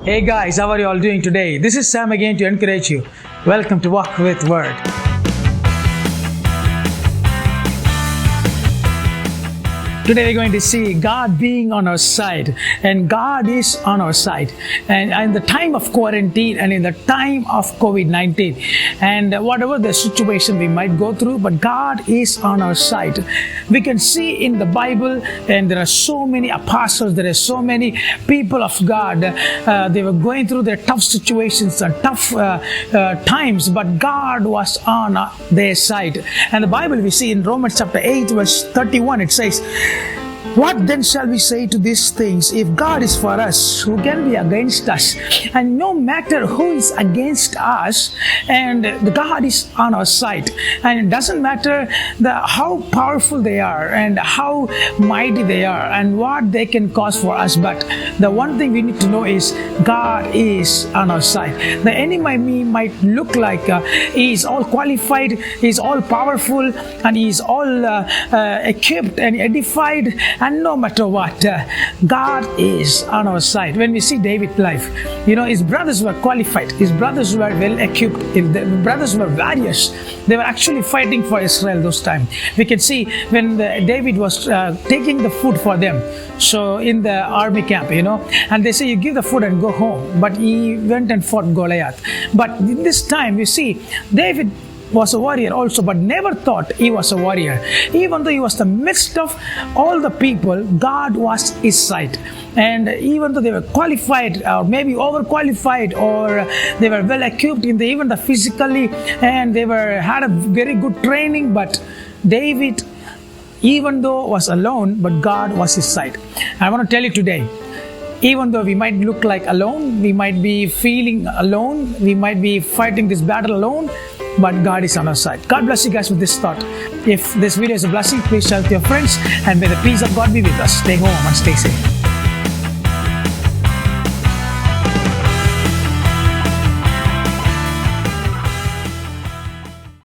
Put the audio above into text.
Hey guys, how are you all doing today? This is Sam again to encourage you. Welcome to Walk with Word. Today we're going to see God being on our side, and God is on our side. And in the time of quarantine and in the time of COVID-19 and whatever the situation we might go through, but God is on our side. We can see in the Bible, and there are so many apostles, there are so many people of God. They were going through their tough situations and tough times, but God was on their side. And the Bible we see in Romans chapter 8 verse 31, it says, "What then shall we say to these things? If God is for us, who can be against us?" And no matter who is against us, and God is on our side. And it doesn't matter how powerful they are and how mighty they are and what they can cause for us. But the one thing we need to know is God is on our side. The enemy might look like he is all qualified, he is all powerful, and he is all equipped and edified. And no matter what, God is on our side. When we see David's life, his brothers were qualified. His brothers were well equipped. His brothers were warriors. They were actually fighting for Israel those times. We can see when David was taking the food for them. So in the army camp, and they say you give the food and go home. But he went and fought Goliath. But this time, you see, David was a warrior also, but never thought he was a warrior. Even though he was the midst of all the people, God was his side. And even though they were qualified, or maybe overqualified, or they were well equipped in even the physically, and they had a very good training, but David, even though was alone, but God was his side. I want to tell you today, even though we might look like alone, we might be feeling alone, we might be fighting this battle alone, but God is on our side. God bless you guys with this thought. If this video is a blessing, please share with your friends, and may the peace of God be with us. Stay home and stay safe.